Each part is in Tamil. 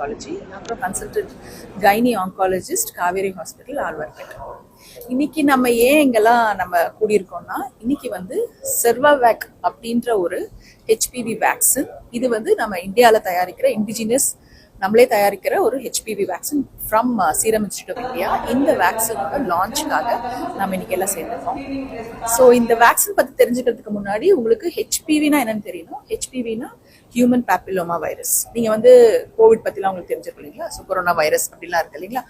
கைனகாலஜி, அப்புறம் consultant gynae oncologist Kauvery hospital Alwarpet. இன்னைக்கு நம்ம ஏன் இங்கெல்லாம் நம்ம கூடியிருக்கோம்னா, இன்னைக்கு வந்து செர்வாவேக் அப்படின்ற ஒரு ஹெச்பிவி வேக்சின். இது வந்து நம்ம இந்தியாவில் தயாரிக்கிற இண்டிஜினியஸ் நம்மளே தயாரிக்கிற ஒரு HPV vaccine from Serum Institute of India. இந்த வேக்சினோட லான்ச்சுக்காக நம்ம இன்னைக்கு எல்லாம் சேர்ந்துருக்கோம். ஸோ இந்த வேக்சின் பற்றி தெரிஞ்சுக்கிறதுக்கு முன்னாடி உங்களுக்கு ஹெச்பிவினா என்னன்னு தெரியணும். ஹெச்பிவினா ஹியூமன் பேப்பிலோமா வைரஸ். நீங்கள் வந்து கோவிட் பற்றிலாம் உங்களுக்கு தெரிஞ்சிருக்கும் இல்லைங்களா? ஸோ கொரோனா வைரஸ் அப்படிலாம் இருக்கு இல்லைங்களா?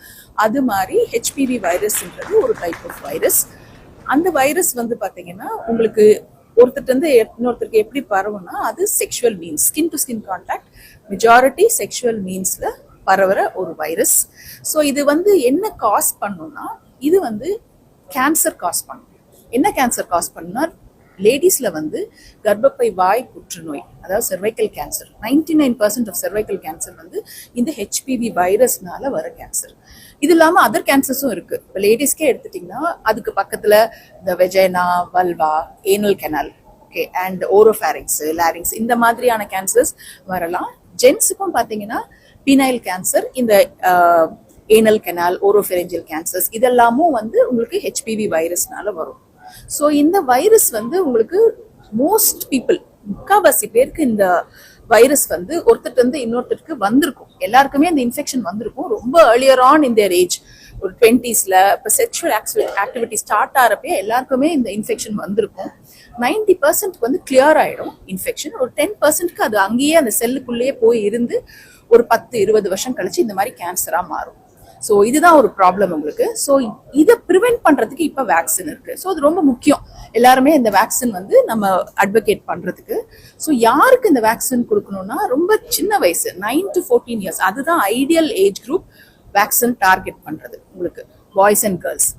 அது மாதிரி ஹெச்பிவி வைரஸ்ன்றது ஒரு டைப் ஆஃப் வைரஸ். அந்த வைரஸ் வந்து பார்த்தீங்கன்னா உங்களுக்கு ஒருத்தர் வந்து இன்னொருத்தருக்கு எப்படி பரவும்னா, அது sexual means, skin to skin contact, majority sexual மீன்ஸ்ல பரவுற ஒரு வைரஸ். ஸோ இது வந்து என்ன காஸ் பண்ணும்னா, இது வந்து கேன்சர் காஸ் பண்ணும். என்ன கேன்சர் காஸ் பண்ணும்னா, லேடிஸ்ல வந்து கர்ப்பப்பை வாய் புற்றுநோய், அதாவது cervical cancer. 99% of cervical cancer வந்து இந்த ஹெச்பிவி வைரஸ்னால வர கேன்சர். இது இல்லாம அதர் கேன்சர்ஸும் இருக்கு. இப்போ லேடிஸ்க்கே எடுத்துட்டீங்கன்னா அதுக்கு பக்கத்துல இந்த vagina, vulva, anal canal, okay, and oropharynx, larynx, இந்த மாதிரியான கேன்சர்ஸ் வரலாம். ஜென்ஸுக்கும் பாத்தீங்கன்னா பீனைல் கேன்சர், இந்த ஏனல் கெனால், ஓரோஃபெரிஞ்சியல் கேன்சர்ஸ் இதெல்லாமும் வந்து உங்களுக்கு ஹெச்பிவி வைரஸ்னால வரும். ஸோ இந்த வைரஸ் வந்து உங்களுக்கு மோஸ்ட் பீப்புள், முக்காவாசி பேருக்கு இந்த வைரஸ் வந்து ஒருத்தர் வந்து இன்னொருத்தருக்கு வந்திருக்கும். எல்லாருக்குமே இந்த இன்ஃபெக்ஷன் வந்திருக்கும். ரொம்ப earlier on in there age, ஒரு 20s இப்போ செக்ஷுவல் ஆக்டிவிட்டி ஸ்டார்ட் ஆகிறப்பே எல்லாருக்குமே இந்த இன்ஃபெக்ஷன் வந்திருக்கும். 90% வந்து கிளியர் ஆயிடும் இன்ஃபெக்ஷன். ஒரு 10%க்கு அது அங்கேயே அந்த செல்லுக்குள்ளேயே போய் இருந்து ஒரு 10-20 வருஷம் கழிச்சு இந்த மாதிரி கேன்சரா மாறும். ஸோ இதுதான் ஒரு ப்ராப்ளம் உங்களுக்கு. ஸோ இதை ப்ரிவென்ட் பண்றதுக்கு இப்போ வேக்சின் இருக்கு. ஸோ அது ரொம்ப முக்கியம். எல்லாருமே இந்த வேக்சின் வந்து நம்ம அட்வொகேட் பண்றதுக்கு. ஸோ யாருக்கு இந்த வேக்சின் கொடுக்கணும்னா, ரொம்ப சின்ன வயசு 9 to 14 years, அதுதான் ideal age group vaccine target பண்றது உங்களுக்கு, பாய்ஸ் அண்ட் கேர்ள்ஸ்.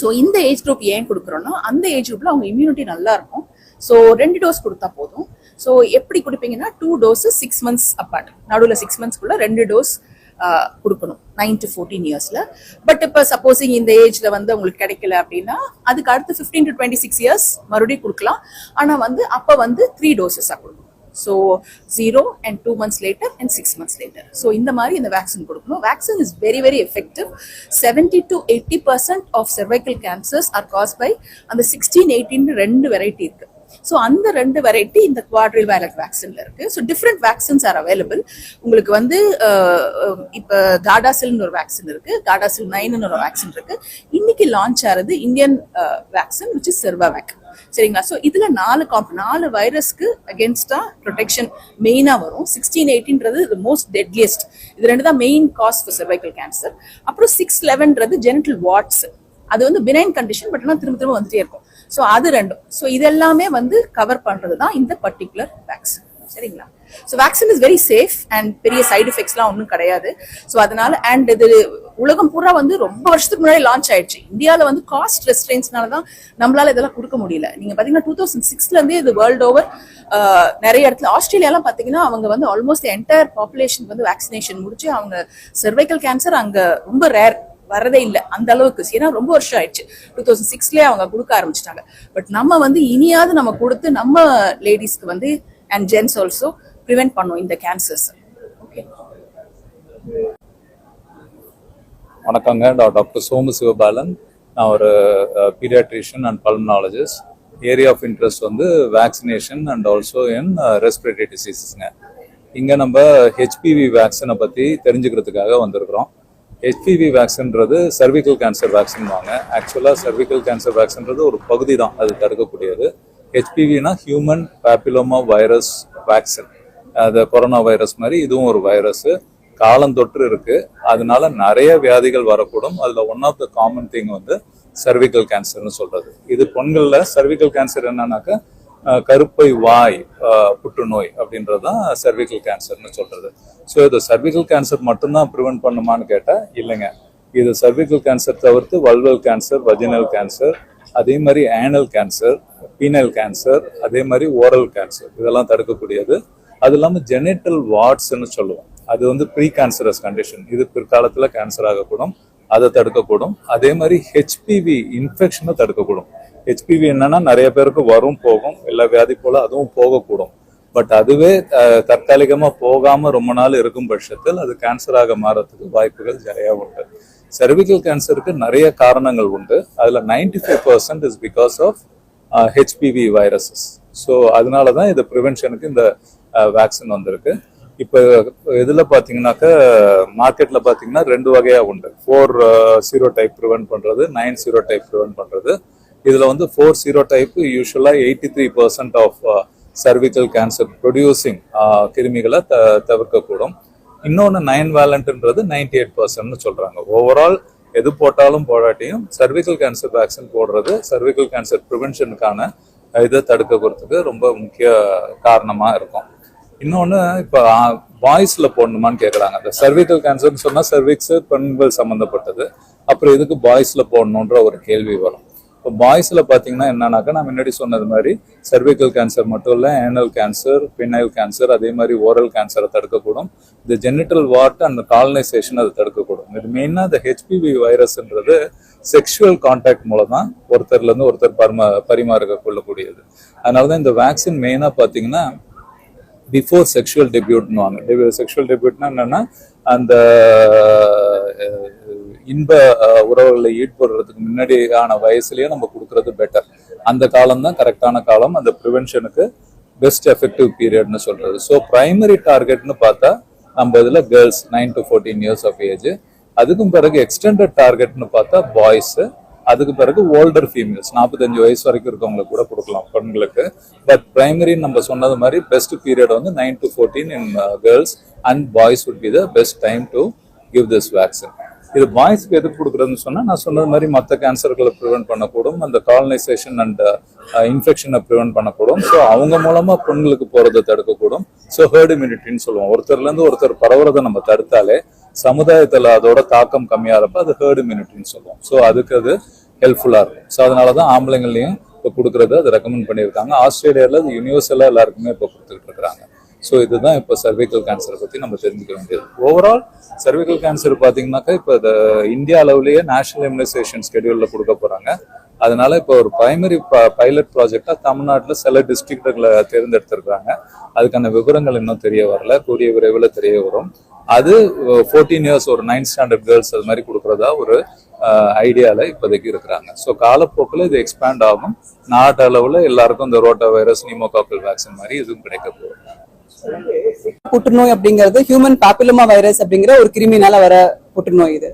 ஸோ இந்த ஏஜ் குரூப் ஏன் கொடுக்குறோம்னா, அந்த ஏஜ் குரூப்ல அவங்க இம்யூனிட்டி நல்லா இருக்கும். ஸோ 2 டோஸ் கொடுத்தா போதும். ஸோ எப்படி கொடுப்பீங்கன்னா, 2 doses 6 months அப்பார்ட், நடுவில் 6 monthsக்குள்ள 2 டோஸ் கொடுக்கணும் 9 to 14 yearsல. பட் இப்போ சப்போஸிங் இந்த ஏஜ்ல வந்து உங்களுக்கு கிடைக்கல அப்படின்னா, அதுக்கு அடுத்து 15 to 26 years மறுபடியும் கொடுக்கலாம். ஆனா வந்து அப்ப வந்து 3 doses கொடுக்கணும். So 0 and 2 months later and 6 months later. So இந்த மாதிரி இந்த வேக்சின் கொடுக்கணும். Vaccine is very very effective. 70 to 80% of cervical cancers are caused by அந்த 16, 18 2 வெரைட்டி இருக்கு. ஸோ அந்த 2 வெரைட்டி இந்த குவாட்ரில்வைரல் வேக்சின்ல இருக்கு. So different vaccines are available. உங்களுக்கு வந்து இப்போ காடாசில்னு ஒரு வேக்சின் இருக்கு, காடாசில் 9ன்னு ஒரு வேக்சின் இருக்கு. இன்னைக்கு லான்ச் ஆறது Indian vaccine which is Cervavac. சரிங்களா? ஸோ இதுல 4 வைரஸ்க்கு அகேன்ஸ்டா ப்ரொடெக்ஷன் மெயினா வரும். 16, 18ன்றது மோஸ்ட் டெட்லியஸ்ட். இது 2 தான் main cause for cervical cancer. அப்புறம் 611ன்றது ஜெனிட்டல் வாட்ஸ். அது வந்து பினைன் கண்டிஷன், பட் ஆனால் திரும்ப திரும்ப வந்துட்டே இருக்கும். ஸோ அது 2. ஸோ இதெல்லாமே வந்து கவர் பண்றது தான் இந்த பர்டிகுலர் வேக்சின். சரிங்களா? So vaccine is very safe and பெரிய சைடு எஃபெக்ட்ஸ்லாம் ஒன்றும் கிடையாது. ஸோ அதனால அண்ட் இது உலகம் பூரா வந்து ரொம்ப வருஷத்துக்கு முன்னாடி லான்ச் ஆயிடுச்சு. இந்தியாவில் வந்து காஸ்ட் ரெஸ்ட்ரெயின்ஸ்னால தான் நம்மளால இதெல்லாம் கொடுக்க முடியல. நீங்க பாத்தீங்கன்னா 2006ல இருந்தே இது வேர்ல்ட் ஓவர் நிறைய இடத்துல, ஆஸ்திரேலியாலாம் பாத்தீங்கன்னா அவங்க வந்து ஆல்மோஸ்ட் என்டையர் பாப்புலேஷன் வந்து வேக்சினேஷன் முடிச்சு, அவங்க செர்வைக்கல் கேன்சர் அங்க ரொம்ப ரேர், வரதே இல்லை அந்த அளவுக்கு. ஏன்னா ரொம்ப வருஷம் ஆயிடுச்சு. 2006லயே அவங்க கொடுக்க ஆரம்பிச்சிட்டாங்க. பட் நம்ம வந்து இனியாவது நம்ம கொடுத்து நம்ம லேடிஸ்க்கு வந்து அண்ட் ஜென்ஸ் ஆல்சோ ப்ரிவென்ட் பண்ணோம் இந்த கேன்சர்ஸ். ஓகே, வணக்கங்க. டாக்டர் சோமு சிவபாலன். நான் ஒரு paediatrician and pulmonologist. Area of interest வந்து vaccination and also in respiratory டிசீசஸ்ங்க. இங்கே நம்ம ஹெச்பிவி வேக்சினை பற்றி தெரிஞ்சுக்கிறதுக்காக வந்திருக்கிறோம். ஹெச்பிவி வேக்சின்றது சர்விக்கல் கேன்சர் வேக்சின் வாங்க. ஆக்சுவலாக சர்விக்கல் கேன்சர் வேக்சின்றது ஒரு பகுதி தான் அது தடுக்கக்கூடியது. ஹெச்பிவினா ஹியூமன் பேப்பிலோமா வைரஸ் வேக்சின். அது கொரோனா வைரஸ் மாதிரி இதுவும் ஒரு வைரஸ், காலந்தொற்று இருக்கு. அதனால நிறைய வியாதிகள் வரக்கூடும். அதுல one of the common thing வந்து சர்விக்கல் கேன்சர்னு சொல்றது. இது பெண்கள்ல சர்விக்கல் கேன்சர் என்னன்னாக்கா கருப்பை வாய் புற்றுநோய் அப்படின்றதுதான் சர்விக்கல் கேன்சர்னு சொல்றது. ஸோ இது சர்விக்கல் கேன்சர் மட்டும்தான் ப்ரிவென்ட் பண்ணுமான்னு கேட்டா இல்லைங்க. இது சர்விக்கல் கேன்சர் தவிர்த்து வல்வல் கேன்சர், வஜினல் கேன்சர், அதே மாதிரி ஆனல் கேன்சர், பீனல் கேன்சர், அதே மாதிரி ஓரல் கேன்சர் இதெல்லாம் தடுக்கக்கூடியது. அது இல்லாமல் ஜெனிட்டல் வாட்ஸ்ன்னு சொல்லுவோம். அது வந்து ப்ரீ கேன்சரஸ் கண்டிஷன். இது பிற்காலத்தில் கேன்சர் ஆகக்கூடும், அதை தடுக்கக்கூடும். அதே மாதிரி ஹெச்பிவி இன்ஃபெக்ஷனை தடுக்கக்கூடும். ஹெச்பிவி என்னன்னா நிறைய பேருக்கு வரும் போகும், எல்லா வியாதி போல அதுவும் போகக்கூடும். பட் அதுவே தற்காலிகமா போகாம ரொம்ப நாள் இருக்கும் பட்சத்தில் அது கேன்சராக மாறதுக்கு வாய்ப்புகள் நிறைய உண்டு. செர்விக்கல் கேன்சருக்கு நிறைய காரணங்கள் உண்டு. அதுல 95% is because of HPV viruses. So அதனாலதான் இது ப்ரிவென்ஷனுக்கு இந்த வேக்சின் வந்திருக்கு. இப்போ இதுல பாத்தீங்கன்னாக்க மார்க்கெட்ல பாத்தீங்கன்னா 2 வகையா உண்டு. 4 சீரோடைப் ப்ரிவென்ட் பண்றது, 9 சீரோடைப் ப்ரிவென்ட் பண்றது. இதுல வந்து 4 சீரோடைப் யூஸ்வலா 83% ஆஃப் சர்விக்கல் கேன்சர் ப்ரொடியூசிங் கிருமிகளை தவிர்க்கக்கூடும். இன்னொன்னு 9 வேலண்ட்ன்றது 98% சொல்றாங்க. ஓவரால் எது போட்டாலும் போடாட்டியும் சர்விக்கல் கேன்சர் வேக்சின் போடுறது சர்விக்கல் கேன்சர் ப்ரிவென்ஷனுக்கான இதை தடுக்கிறதுக்கு ரொம்ப முக்கிய காரணமா இருக்கும். இன்னொன்னு இப்ப பாய்ஸ்ல போடணுமான்னு கேக்குறாங்க. இந்த சர்விக்கல் கேன்சர்னு சொன்னா சர்விக்ஸ் பெண்கள் சம்பந்தப்பட்டது, அப்புறம் எதுக்கு பாய்ஸ்ல போடணுன்ற ஒரு கேள்வி வரும். இப்போ பாய்ஸ்ல பாத்தீங்கன்னா என்னன்னாக்கா நான் முன்னாடி சொன்னது மாதிரி சர்விக்கல் கேன்சர் மட்டும் இல்ல, ஏனல் கேன்சர், பினைல் கேன்சர், அதே மாதிரி ஓரல் கேன்சரை தடுக்கக்கூடும். இந்த ஜெனிட்டல் வார்ட் அண்ட் காலனைசேஷன் அதை தடுக்கக்கூடும். இது மெயினா இந்த ஹெச்பிவி வைரஸ்ன்றது செக்ஷுவல் கான்டாக்ட் மூலம் தான் ஒருத்தர்ல இருந்து ஒருத்தர் பரிமாற கொள்ளக்கூடியது. அதனாலதான் இந்த வேக்சின் மெயினா பாத்தீங்கன்னா பிஃபோர் செக்ஷுவல் டெபியூட்னுவாங்க. செக்ஷுவல் டெபியூட்னா என்னன்னா அந்த இன்ப உறவுகளை ஈடுபடுறதுக்கு முன்னாடியான வயசுலயே நம்ம கொடுக்கறது பெட்டர். அந்த காலம் தான் கரெக்டான காலம், அந்த ப்ரிவென்ஷனுக்கு பெஸ்ட் எஃபெக்டிவ் பீரியட்னு சொல்றது. ஸோ பிரைமரி டார்கெட்னு பார்த்தா நம்ம இதுல girls 9 to 14 years of age. அதுக்கும் பிறகு எக்ஸ்டெண்டட் டார்கெட்னு பார்த்தா பாய்ஸ், அதுக்கு பிறகு ஓல்டர் ஃபீமேல்ஸ் 45 வயசு வரைக்கும் இருக்கவங்களுக்கு கூட கொடுக்கலாம் பெண்களுக்கு. பட் பிரைமரி நம்ம சொன்னது மாதிரி பெஸ்ட் பீரியட் வந்து 9 to 14 in girls and boys would be the best time to give this vaccine. இது பாய்ஸ்க்கு எதுக்கு கொடுக்குறதுன்னு சொன்னா நான் சொன்னது மாதிரி மற்ற கேன்சர்களை ப்ரிவென்ட் பண்ணக்கூடும், அந்த காலனைசேஷன் அண்ட் இன்ஃபெக்ஷனை ப்ரிவென்ட் பண்ணக்கூடும். ஸோ அவங்க மூலமா பெண்களுக்கு போறதை தடுக்கக்கூடும். ஸோ ஹெர்ட் இம்யூனிட்டின்னு சொல்லுவோம். ஒருத்தர்ல இருந்து ஒருத்தர் பரவுறதை நம்ம தடுத்தாலே சமுதாயத்துல அதோட தாக்கம் கம்மியாகிறப்ப அது ஹெர்ட் இம்யூனிட்டின்னு சொல்லுவோம். ஸோ அதுக்கு அது ஹெல்ப்ஃபுல்லா இருக்கும். ஸோ அதனாலதான் ஆம்பளைங்களையும் இப்போ கொடுக்கறது அதை ரெக்கமெண்ட் பண்ணியிருக்காங்க. ஆஸ்திரேலியாவில் அது யூனிவர்சலா எல்லாருக்குமே இப்போ கொடுத்துக்கிட்டு இருக்கிறாங்க. ஸோ இதுதான் இப்போ சர்விக்கல் கேன்சரை பத்தி நம்ம தெரிஞ்சுக்க வேண்டியது. ஓவரால் சர்விக்கல் கேன்சர் பாத்தீங்கன்னாக்கா இப்போ இந்தியா அளவுலயே நேஷனல் இம்யூனைசேஷன் ஸ்கெடியூல்ல கொடுக்க போறாங்க. அதனால இப்போ ஒரு பிரைமரி பைலட் ப்ராஜெக்டா தமிழ்நாட்டில் சில டிஸ்ட்ரிக்ட்களை தேர்ந்தெடுத்திருக்காங்க. அதுக்கான விவரங்கள் இன்னும் தெரிய வரல, கூடிய விரைவில் தெரிய வரும். அது 14 years ஒரு 9th standard கேர்ள்ஸ் அது மாதிரி கொடுக்கறதா ஒரு ஐடியால இப்போதைக்கு இருக்கிறாங்க. ஸோ காலப்போக்கில் இது எக்ஸ்பேண்ட் ஆகும். நாட்டு அளவுல எல்லாருக்கும் இந்த ரோட்டா வைரஸ், நிமோகாக்கல் வேக்சின் மாதிரி இதுவும் கிடைக்க போகுது. புற்றுநோய் அப்படிங்கிறது ஹியூமன் பாப்பிலோமா வைரஸ் அப்படிங்கிற ஒரு கிருமினால வர புற்றுநோய். இது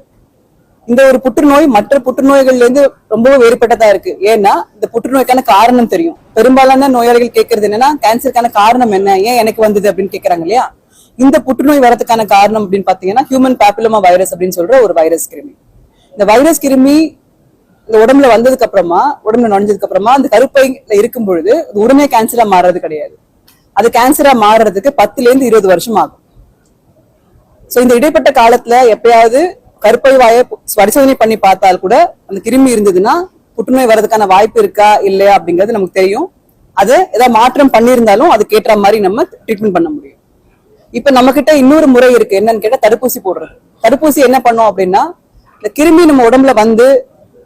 இந்த ஒரு புற்றுநோய் மற்ற புற்றுநோய்கள்ல இருந்து ரொம்பவே வேறுபட்டதா இருக்கு. ஏன்னா இந்த புற்றுநோய்க்கான காரணம் தெரியும். பெரும்பாலான நோயாளிகள் கேட்கறது என்னன்னா கேன்சருக்கான காரணம் என்ன, ஏன் எனக்கு வந்தது அப்படின்னு கேட்கறாங்க இல்லையா. இந்த புற்றுநோய் வரதுக்கான காரணம் அப்படின்னு பாத்தீங்கன்னா ஹியூமன் பாப்பிலோமா வைரஸ் அப்படின்னு சொல்ற ஒரு வைரஸ் கிருமி. இந்த வைரஸ் கிருமி இந்த உடம்புல வந்ததுக்கு அப்புறமா, உடம்புல நுழைஞ்சதுக்கு அப்புறமா அந்த கருப்பையில இருக்கும் பொழுது உடனே கேன்சரா மாறுறது கிடையாது. அது கேன்சரா மாறுறதுக்கு 10 to 20 வருஷம் ஆகும். சோ இந்த இடைப்பட்ட காலத்துல எப்பயாவது கருப்பை வாயை பரிசோதனை பண்ணி பார்த்தால் கூட அந்த கிருமி இருந்ததுன்னா புற்றுநோய் வர்றதுக்கான வாய்ப்பு இருக்கா இல்லையா அப்படிங்கிறது நமக்கு தெரியும். அது ஏதாவது மாற்றம் பண்ணியிருந்தாலும் அதுக்கு ஏற்ற மாதிரி நம்ம ட்ரீட்மெண்ட் பண்ண முடியும். இப்ப நம்ம கிட்ட இன்னொரு முறை இருக்கு. என்னன்னு கேட்டா தடுப்பூசி போடுறது. தடுப்பூசி என்ன பண்ணோம் அப்படின்னா இந்த கிருமி நம்ம உடம்புல வந்து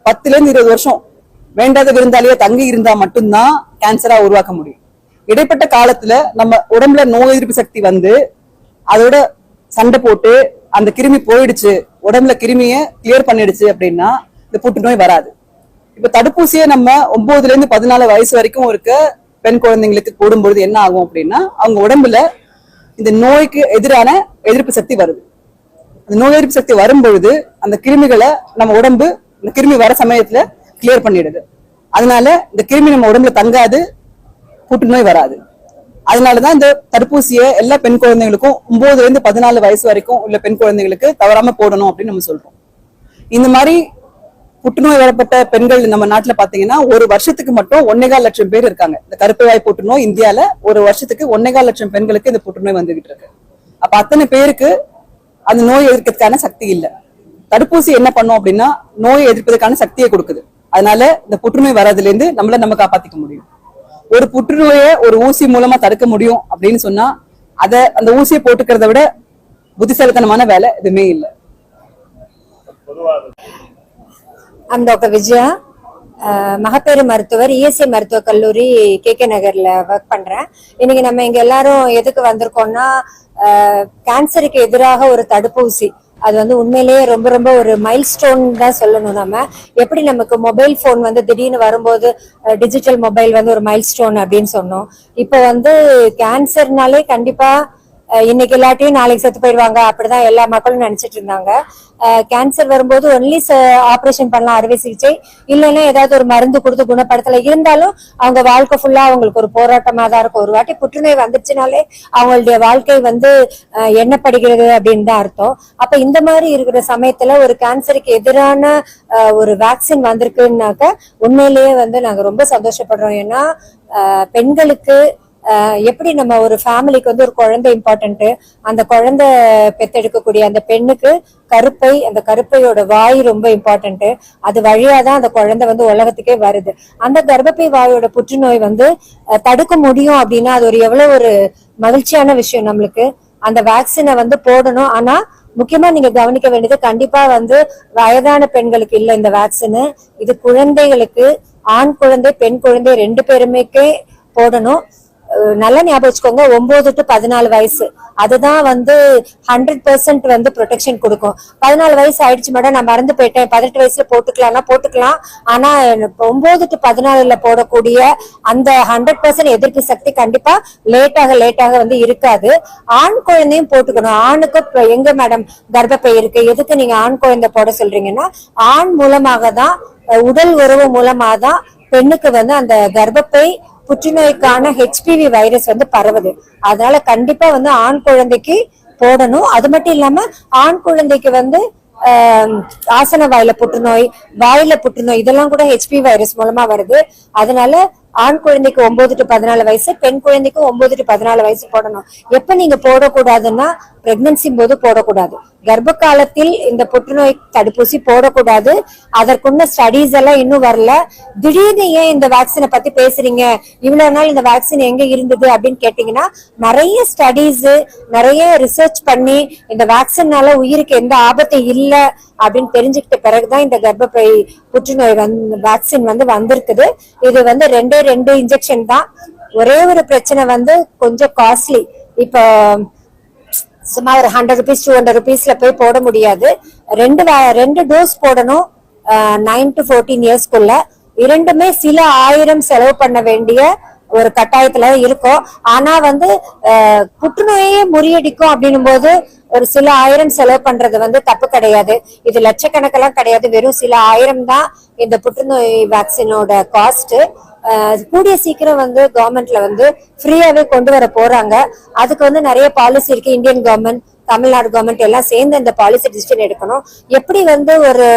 10 to 20 வருஷம் வேண்டாத விருந்தாலேயே தங்கி இருந்தா மட்டும்தான் கேன்சரா உருவாக்க முடியும். இடைப்பட்ட காலத்துல நம்ம உடம்புல நோய் எதிர்ப்பு சக்தி வந்து அதோட சண்டை போட்டு அந்த கிருமி போயிடுச்சு, உடம்புல கிருமிய கிளியர் பண்ணிடுச்சு அப்படின்னா இந்த புற்றுநோய் வராது. இப்ப தடுப்பூசியை நம்ம 9 to 14 வயசு வரைக்கும் இருக்க பெண் குழந்தைங்களுக்கு போடும்பொழுது என்ன ஆகும் அப்படின்னா அவங்க உடம்புல இந்த நோய்க்கு எதிரான எதிர்ப்பு சக்தி வருது. அந்த நோய் எதிர்ப்பு சக்தி வரும்பொழுது அந்த கிருமிகளை நம்ம உடம்பு இந்த கிருமி வர சமயத்துல கிளியர் பண்ணிடுது. அதனால இந்த கிருமி நம்ம உடம்புல தங்காது, புற்றுநோய் வராது. அதனாலதான் இந்த தடுப்பூசியை எல்லா பெண் குழந்தைகளுக்கும் 9 to 14 வயசு வரைக்கும் உள்ள பெண் குழந்தைகளுக்கு தவறாம போடணும் அப்படின்னு நம்ம சொல்றோம். இந்த மாதிரி புற்றுநோய் வரப்பட்ட பெண்கள் நம்ம நாட்டுல பாத்தீங்கன்னா ஒரு வருஷத்துக்கு மட்டும் 1.25 லட்சம் பேர் இருக்காங்க. இந்த கருப்பைவாய் புற்றுநோய் இந்தியால ஒரு வருஷத்துக்கு 1.25 லட்சம் பெண்களுக்கு இந்த புற்றுநோய் வந்துகிட்டு இருக்கு. அப்ப அத்தனை பேருக்கு அந்த நோய் எதிர்க்கிறதுக்கான சக்தி இல்ல. தடுப்பூசி என்ன பண்ணும் அப்படின்னா நோய் எதிர்ப்பதற்கான சக்தியை கொடுக்குது. அதனால இந்த புற்றுநோய் வர்றதுல இருந்து நம்ம காப்பாத்திக்க முடியும். ஒரு புற்றுநோயை ஒரு ஊசி மூலமா தடுக்க முடியும் அப்படின்னு சொன்னா அந்த ஊசியை போட்டுக்கிறத விட புத்திசாலித்தனமான வேலை எதுவுமே இல்லை. I'm Dr. Vijaya. மகப்பேறு மருத்துவர் இஎஸ்ஐ மருத்துவக் கல்லூரி கே நகர்ல ஒர்க் பண்றேன். இன்னைக்கு நம்ம இங்க எல்லாரும் எதுக்கு வந்திருக்கோம்னா, கேன்சருக்கு எதிராக ஒரு தடுப்பூசி, அது வந்து உண்மையிலேயே ரொம்ப ரொம்ப ஒரு மைல்ஸ்டோன் தான் சொல்லணும். நம்ம எப்படி நமக்கு மொபைல் போன் வந்து திடீர்னு வரும்போது டிஜிட்டல் மொபைல் வந்து ஒரு மைல்ஸ்டோன் அப்படின்னு சொன்னோம். இப்ப வந்து கேன்சர்னாலே கண்டிப்பா இன்னைக்கு எல்லாத்தையும் நாளைக்கு செத்து போயிடுவாங்க அப்படிதான் எல்லா மக்களும் நினைச்சிட்டு இருந்தாங்க. கேன்சர் வரும்போது ஒன்லி ஆபரேஷன் பண்ணலாம், அறுவை சிகிச்சை, இல்லைன்னா ஏதாவது ஒரு மருந்து கொடுத்து குணப்படுத்தல. இருந்தாலும் அவங்க வாழ்க்கை ஃபுல்லா அவங்களுக்கு ஒரு போராட்டமா தான் இருக்கும். ஒரு வாட்டி புற்றுநோய் வந்துச்சுனாலே அவங்களுடைய வாழ்க்கை வந்து எண்ணப்படுகிறது அப்படின்னு தான் அர்த்தம். அப்ப இந்த மாதிரி இருக்கிற சமயத்துல ஒரு கேன்சருக்கு எதிரான ஒரு வேக்சின் வந்திருக்குன்னாக்க உண்மையிலேயே வந்து நாங்க ரொம்ப சந்தோஷப்படுறோம். ஏன்னா பெண்களுக்கு எப்படி நம்ம ஒரு ஃபேமிலிக்கு வந்து ஒரு குழந்தை இம்பார்ட்டன்ட், அந்த குழந்தை பெத்தெடுக்கக்கூடிய அந்த பெண்ணுக்கு கருப்பை, அந்த கருப்பையோட வாய் ரொம்ப இம்பார்ட்டன்ட். அது வழியாதான் அந்த குழந்தை வந்து உலகத்துக்கே வருது. அந்த கர்ப்பப்பை வாயோட புற்றுநோய் வந்து தடுக்க முடியும் அப்படின்னா அது ஒரு எவ்வளவு ஒரு மகிழ்ச்சியான விஷயம் நம்மளுக்கு. அந்த வேக்சினை வந்து போடணும். ஆனா முக்கியமா நீங்க கவனிக்க வேண்டியது, கண்டிப்பா வந்து வயதான பெண்களுக்கு இல்ல இந்த வேக்சின். இது குழந்தைகளுக்கு, ஆண் குழந்தை பெண் குழந்தை 2 பேருமேக்கே போடணும். நல்லா ஞாபகம் வச்சுக்கோங்க, 9 to 14 வயசு, அதுதான் வந்து 100% வந்து ப்ரொடெக்ஷன் கொடுக்கும். 14 வயசு ஆயிடுச்சு மேடம், நான் மறந்து போயிட்டேன், 18 வயசுல போட்டுக்கலாம். ஆனா 9 to 14 போடக்கூடிய அந்த 100% எதிர்ப்பு சக்தி கண்டிப்பா லேட்டாக வந்து இருக்காது. ஆண் குழந்தையும் போட்டுக்கணும். ஆணுக்கு எங்க மேடம் கர்ப்பப்பை இருக்கு, எதுக்கு நீங்க ஆண் குழந்தை போட சொல்றீங்கன்னா, ஆண் மூலமாக தான், உடல் உறவு மூலமா தான் பெண்ணுக்கு வந்து அந்த கர்ப்பப்பை புற்றுநோய்க்கான HPV வைரஸ் வந்து பரவுது. அதனால கண்டிப்பா வந்து ஆண் குழந்தைக்கு போடணும். அது மட்டும் இல்லாம ஆண் குழந்தைக்கு வந்து ஆசன வாயில புற்றுநோய் இதெல்லாம் கூட HPV வைரஸ் மூலமா வருது. அதனால ஆண் குழந்தைக்கு 9 to 14 வயசு, பெண் குழந்தைக்கு 9 to 14 வயசு போடணும். எப்ப நீங்க போடக்கூடாதுன்னா, பிரெக்னன்சி போது போடக்கூடாது. கர்ப்ப காலத்தில் இந்த புற்றுநோய் தடுப்பூசி போடக்கூடாது. அதற்குள்ள ஸ்டடீஸ் எல்லாம் இன்னும் வரல. திடீர்னு ஏன் இந்த வேக்சினை பத்தி பேசுறீங்க, இவ்வளவு நாள் இந்த வேக்சின் எங்க இருந்தது அப்படின்னு கேட்டீங்கன்னா, நிறைய ஸ்டடீஸ், நிறைய ரிசர்ச் பண்ணி இந்த வேக்சின்னால உயிருக்கு எந்த ஆபத்தும் இல்ல அப்படின்னு தெரிஞ்சுக்கிட்ட பிறகுதான் இந்த கர்ப்பப்பை புற்றுநோய் வேக்சின் வந்து வந்திருக்குது. இது வந்து 2 இன்ஜெக்ஷன் தான். ஒரே ஒரு பிரச்சனை வந்து கொஞ்சம் காஸ்ட்லி. இப்போ சும்மா ஒரு 100 rupees 200 rupeesல போய் போட முடியாது. 2 டோஸ் போடணும் 9 to 14 இயர்ஸ்க்குள்ள. இரண்டுமே சில ஆயிரம் செலவு பண்ண வேண்டிய ஒரு கட்டாயத்துல இருக்கும். ஆனா வந்து புற்றுநோயே முறியடிக்கும் அப்படின்னும் போது ஒரு சில ஆயிரம் செலவு பண்றது வந்து தப்பு கிடையாது. இது லட்சக்கணக்கெல்லாம் கிடையாது, வெறும் சில ஆயிரம் தான் இந்த புற்றுநோய் வேக்சினோட காஸ்ட். கூடிய சீக்கிரம் வந்து கவர்மெண்ட்ல வந்து ஃப்ரீயாவே கொண்டு வர போறாங்க. அதுக்கு வந்து நிறைய பாலிசி இருக்கு. இந்தியன் கவர்மெண்ட், தமிழ்நாடு கவர்மெண்ட் எல்லாம் சேர்ந்து இந்த பாலிசி டிசிஷன் எடுக்கணும். எப்படி வந்து ஒரு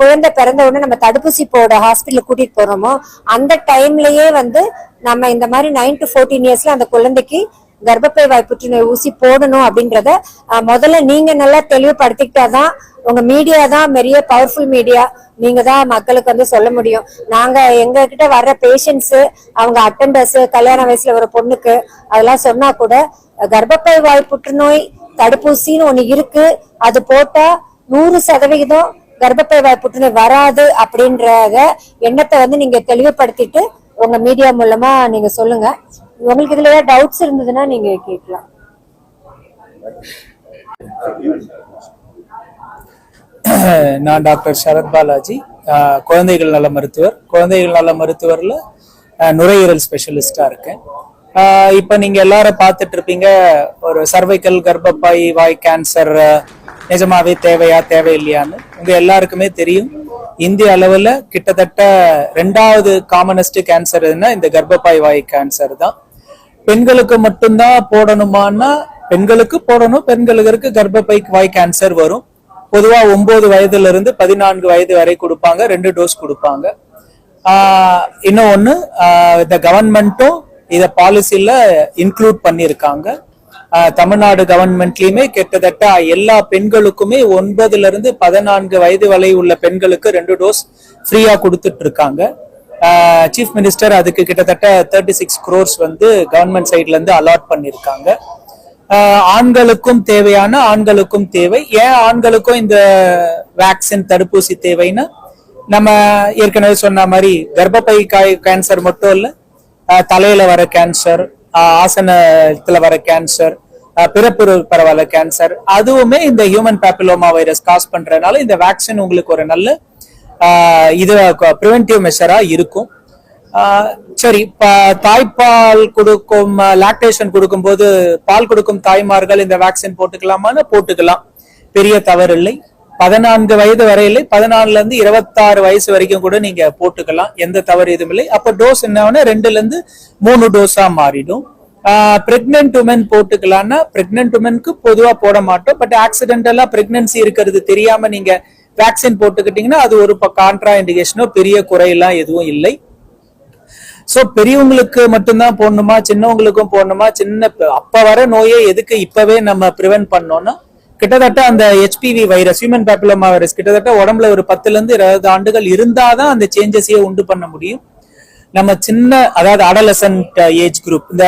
குழந்தை பிறந்த உடனே நம்ம தடுப்பூசி போட ஹாஸ்பிட்டல் கூட்டிட்டு போறோமோ, அந்த டைம்லயே வந்து நம்ம இந்த மாதிரி 9 to 14 இயர்ஸ்ல அந்த குழந்தைக்கு கர்ப்பப்பை வாய் புற்றுநோய் ஊசி போடணும் அப்படின்றத முதல்ல நீங்க நல்லா தெளிவுபடுத்திக்கிட்டாதான், உங்க மீடியா தான் பெரிய பவர்ஃபுல் மீடியா, நீங்க தான் மக்களுக்கு வந்து சொல்ல முடியும். நாங்க எங்க கிட்ட வர்ற பேஷண்ட்ஸ், அவங்க அட்டெண்டர்ஸ், கல்யாண வயசுல ஒரு பொண்ணுக்கு அதெல்லாம் சொன்னா கூட கர்ப்பப்பை வாய் புற்றுநோய் தடுப்பூசின்னு ஒண்ணு இருக்கு, அது போட்டா 100% கர்ப்பப்பை வாய் புற்றுநோய் வராது அப்படின்றத எண்ணத்தை வந்து நீங்க தெளிவுபடுத்திட்டு உங்க மீடியா மூலமா நீங்க சொல்லுங்க. உங்களுக்கு இதுல ஏதாவது டவுட்ஸ் இருந்ததுன்னா நீங்க கேட்கலாம். நான் டாக்டர் சரத் பாலாஜி, குழந்தைகள் நல மருத்துவர். குழந்தைகள் நல மருத்துவர்ல நுரையீரல் ஸ்பெஷலிஸ்டா இருக்கேன். இப்ப நீங்க எல்லாரும் பார்த்துட்டு இருப்பீங்க, ஒரு சர்வைக்கல் கர்ப்பப்பை வாய் கேன்சர் நிஜமாவே தேவையா தேவையில்லையான்னு. உங்க எல்லாருக்குமே தெரியும், இந்திய அளவுல கிட்டத்தட்ட 2வது காமனஸ்ட் கேன்சர் இந்த கர்ப்பப்பை வாய் கேன்சர் தான். பெண்களுக்கு மட்டும்தான் போடணுமான்னா பெண்களுக்கு போடணும். பெண்களுக்கு கர்ப்பப்பை வாய் கேன்சர் வரும். பொதுவா 9 வயதுல இருந்து 14 வயது வரை கொடுப்பாங்க, 2 டோஸ் கொடுப்பாங்க. இன்னொன்னு, இந்த கவர்மெண்ட்டும் இத பாலிசில இன்க்ளூட் பண்ணிருக்காங்க. தமிழ்நாடு கவர்மெண்ட்லயுமே கிட்டத்தட்ட எல்லா பெண்களுக்குமே 9ல இருந்து 14 வயது வரை உள்ள பெண்களுக்கு 2 டோஸ் ஃப்ரீயா கொடுத்துட்டு இருக்காங்க. சீஃப் மினிஸ்டர் அதுக்கு கிட்டத்தட்ட 36 crores வந்து கவர்மெண்ட் சைட்ல இருந்து அலாட் பண்ணிருக்காங்க. ஆண்களுக்கும் தேவை. ஏன் ஆண்களுக்கும் இந்த வேக்சின் தடுப்பூசி தேவைன்னா, நம்ம ஏற்கனவே சொன்ன மாதிரி கர்ப்பப்பை கேன்சர் மட்டும் இல்ல, தலையில வர கேன்சர், ஆசனத்துல வர கேன்சர், பிறப்புறுப்புல வர கேன்சர், அதுவுமே இந்த ஹியூமன் பேப்பிலோமா வைரஸ் காஸ் பண்றதுனால இந்த வேக்சின் உங்களுக்கு ஒரு நல்ல இது ப்ரிவென்டிவ் மெஷரா இருக்கும். சரி, தாய்ப்பால் கொடுக்கும், லாக்டேஷன் கொடுக்கும்போது பால் கொடுக்கும் தாய்மார்கள் இந்த வேக்சின் போட்டுக்கலாமான்னு போட்டுக்கலாம், பெரிய தவறு இல்லை. 14 வயது வரை இல்லை, 14ல இருந்து 26 வயசு வரைக்கும் கூட நீங்க போட்டுக்கலாம், எந்த தவறு எதுவும் இல்லை. அப்ப டோஸ் என்ன 2ல இருந்து 3 டோஸா மாறிடும். பிரெக்னென்ட் உமன் போட்டுக்கலாம்னா பிரெக்னென்ட் உமனுக்கு பொதுவா போட மாட்டோம். பட் ஆக்சிடென்டலா பிரெக்னன்சி இருக்கிறது தெரியாம நீங்க வேக்சின் போட்டுக்கிட்டீங்கன்னா அது ஒரு கான்ட்ரா இண்டிகேஷனோ பெரிய குறையெல்லாம் எதுவும் இல்லை. சோ பெரியவங்களுக்கு மட்டும்தான் போடணுமா, சின்னவங்களுக்கும் போடணுமா? அப்ப வர நோயை எதுக்கு இப்பவே நம்ம ப்ரிவென்ட் பண்ணோம்னா, கிட்டத்தட்ட அந்த HPV virus, human papilloma virus கிட்டத்தட்ட உடம்புல ஒரு 10ல இருந்து 20 ஆண்டுகள் இருந்தாதான் அந்த சேஞ்சஸையே உண்டு பண்ண முடியும். நம்ம அதாவது அடலசன்ட் ஏஜ் குரூப், இந்த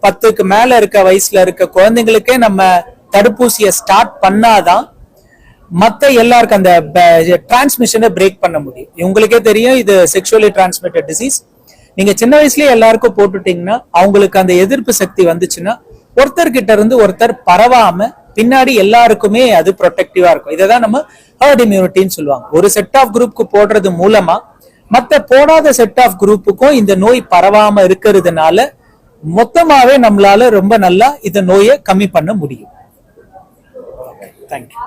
10க்கு மேல இருக்க வயசுல இருக்க குழந்தைங்களுக்கே நம்ம தடுப்பூசியை ஸ்டார்ட் பண்ணாதான் மத்த எல்லாருக்கும் அந்த டிரான்ஸ்மிஷனை பிரேக் பண்ண முடியும். உங்களுக்கே தெரியும், இது செக்ஷுவலி டிரான்ஸ்மிட்டட் டிசீஸ். நீங்க சின்ன வயசுலயே எல்லாருக்கும் போட்டுட்டீங்கன்னா அவங்களுக்கு அந்த எதிர்ப்பு சக்தி வந்துச்சுன்னா ஒருத்தர்கிட்ட இருந்து ஒருத்தர் பரவாம பின்னாடி எல்லாருக்குமே அது ப்ரொடெக்டிவா இருக்கும். இதைதான் நம்ம ஹர்ட் இம்யூனிட்டின்னு சொல்லுவாங்க. ஒரு செட் ஆஃப் குரூப்க்கு போடுறது மூலமா மத்த போடாத செட் ஆஃப் குரூப்புக்கும் இந்த நோய் பரவாம இருக்கிறதுனால மொத்தமாவே நம்மளால ரொம்ப நல்லா இந்த நோயை கம்மி பண்ண முடியும். தேங்க்யூ.